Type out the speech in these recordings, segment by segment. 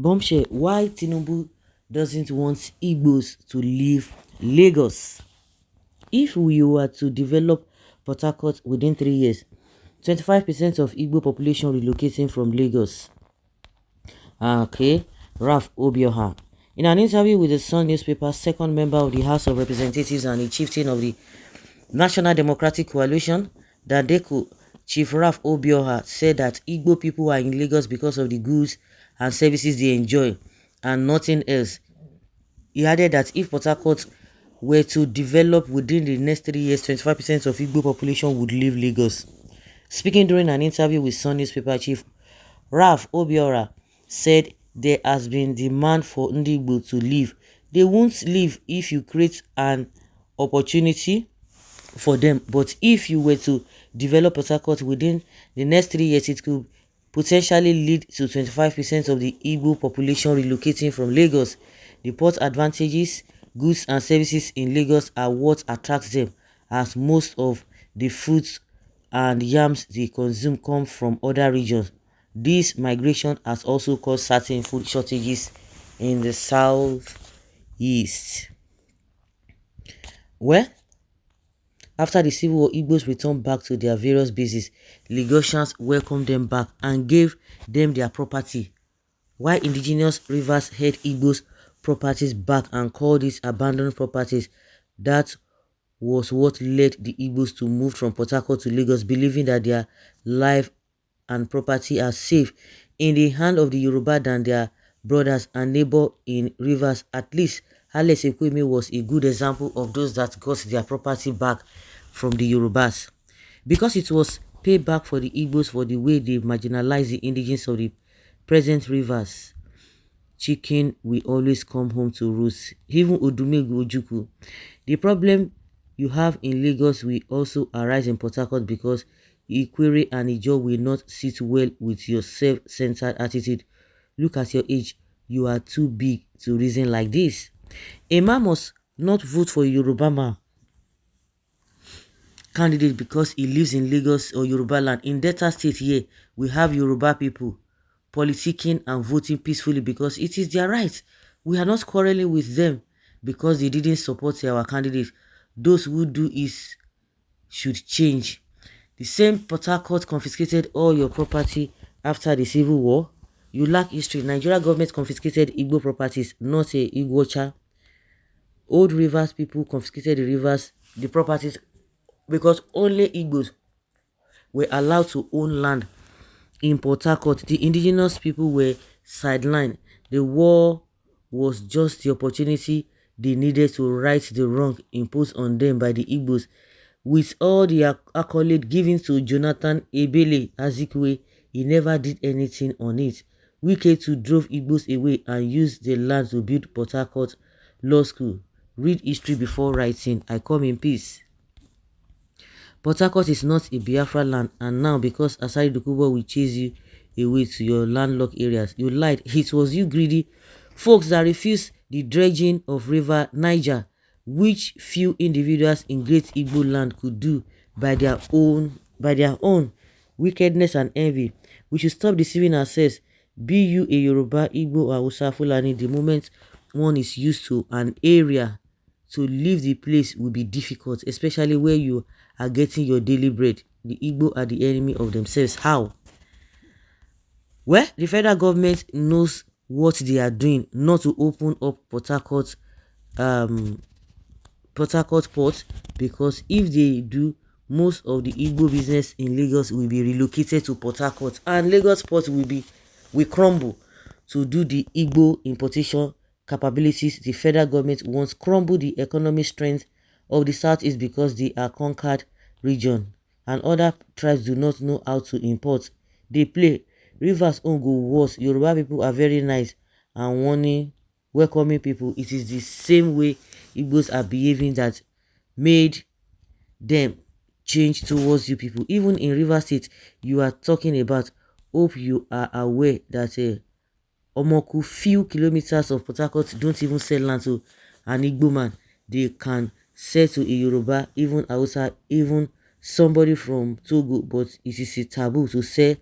Bombshell, why Tinubu doesn't want Igbos to leave Lagos. If we were to develop Port Harcourt within 3 years, 25% of Igbo population relocating from Lagos. Okay, Ralph Obioha. In an interview with the Sun newspaper, second member of the House of Representatives and a chieftain of the National Democratic Coalition, Dadeku, Chief Ralph Obioha, said that Igbo people are in Lagos because of the goods and services they enjoy and nothing else. He added that if Port Harcourt were to develop within the next 3 years, 25% of Igbo population would leave Lagos. Speaking during an interview with Sun newspaper, Chief Ralph Obiora said there has been demand for Ndigbo to leave. They won't leave if you create an opportunity for them, but if you were to develop Port Harcourt within the next 3 years, it could potentially lead to 25% of the Igbo population relocating from Lagos. The port advantages, goods and services in Lagos are what attracts them, as most of the fruits and yams they consume come from other regions. This migration has also caused certain food shortages in the southeast. Well, after the Civil War, Igbos returned back to their various bases. Lagosians welcomed them back and gave them their property, while indigenous rivers held Igbos' properties back and called these abandoned properties. That was what led the Igbos to move from Port Harcourt to Lagos, believing that their life and property are safe in the hand of the Yoruba than their brothers and neighbor in rivers. At least Alex Ekweme was a good example of those that got their property back from the Yorubas, because it was payback for the Igbos for the way they marginalized the indigenes of the present rivers. Chicken will always come home to roost. Even Odumegu Ojukwu. The problem you have in Lagos will also arise in Port Harcourt because Ikwere and Ijaw will not sit well with your self-centered attitude. Look at your age. You are too big to reason like this. A man must not vote for a Yoruba man candidate because he lives in Lagos or Yoruba land. In Delta State here, we have Yoruba people politicking and voting peacefully because it is their right. We are not quarreling with them because they didn't support our candidate. Those who do is should change. The same Port Harcourt confiscated all your property after the Civil War. You lack history. Nigeria government confiscated Igbo properties, not a Igbocha. Old rivers people confiscated the rivers, the properties, because only Igbos were allowed to own land in Port Harcourt. The indigenous people were sidelined. The war was just the opportunity they needed to right the wrong imposed on them by the Igbos. With all the accolade given to Jonathan Ebele Azikwe, he never did anything on it. Wike too drove Igbos away and used the land to build Port Harcourt Law School. Read history before writing. I come in peace. Port Harcourt is not a Biafra land, and now because Asari Dokubo will chase you away to your landlocked areas, you lied. It was you greedy folks that refused the dredging of River Niger, which few individuals in Great Igbo land could do by their own wickedness and envy. We should stop deceiving ourselves. Be you a Yoruba, Igbo, or Hausa Fulani, the moment one is used to an area, to leave the place will be difficult, especially where you are getting your daily bread. The Igbo are the enemy of themselves. How? Well, the federal government knows what they are doing, not to open up Port Harcourt port, because if they do, most of the Igbo business in Lagos will be relocated to Port Harcourt, and Lagos port will crumble. To do the Igbo importation capabilities, the federal government wants crumble the economic strength of the southeast because they are conquered region and other tribes do not know how to import. They play. Rivers own go worse. Yoruba people are very nice and warning, welcoming people. It is the same way Igbos are behaving that made them change towards you people. Even in River State, you are talking about. Hope you are aware that Omoku, few kilometers of Port Harcourt, don't even sell land to an Igbo man. They can sell to a Yoruba, even Hausa, even somebody from Togo, but it is a taboo to sell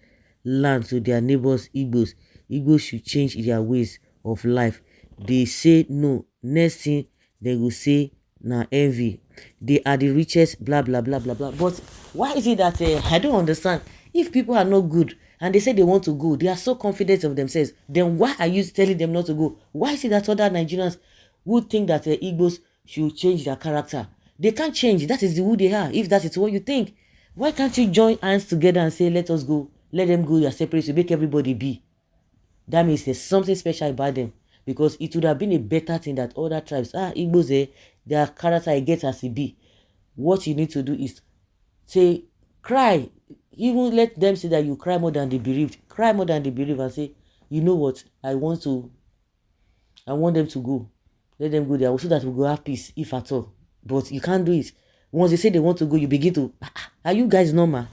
land to their neighbors Igbos. Igbos should change their ways of life. They say no. Next thing they will say na envy. They are the richest, blah blah blah blah blah. But why is it that I don't understand? If people are not good and they say they want to go, they are so confident of themselves, then why are you telling them not to go? Why is it that other Nigerians would think that Igbos should change their character? They can't change. That is who they are. If that is what you think, why can't you join hands together and say, let us go, let them go, you are separate, to make everybody be? That means there's something special about them, because it would have been a better thing that other tribes, Igbos, their character I get as it be. What you need to do is say, cry, even let them say that you cry more than the bereaved, cry more than the bereaved, and say, you know what, I want them to go, let them go there, so that we go have peace, if at all. But you can't do it. Once they say they want to go, you begin to, are you guys normal?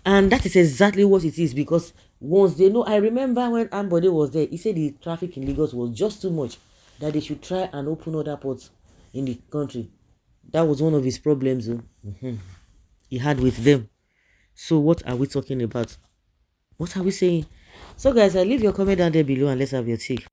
And that is exactly what it is, because once they know, I remember when Ambode was there, he said the traffic in Lagos was just too much, that they should try and open other ports in the country. That was one of his problems he had with them. So what are we talking about? What are we saying? So guys, I leave your comment down there below and let's have your take.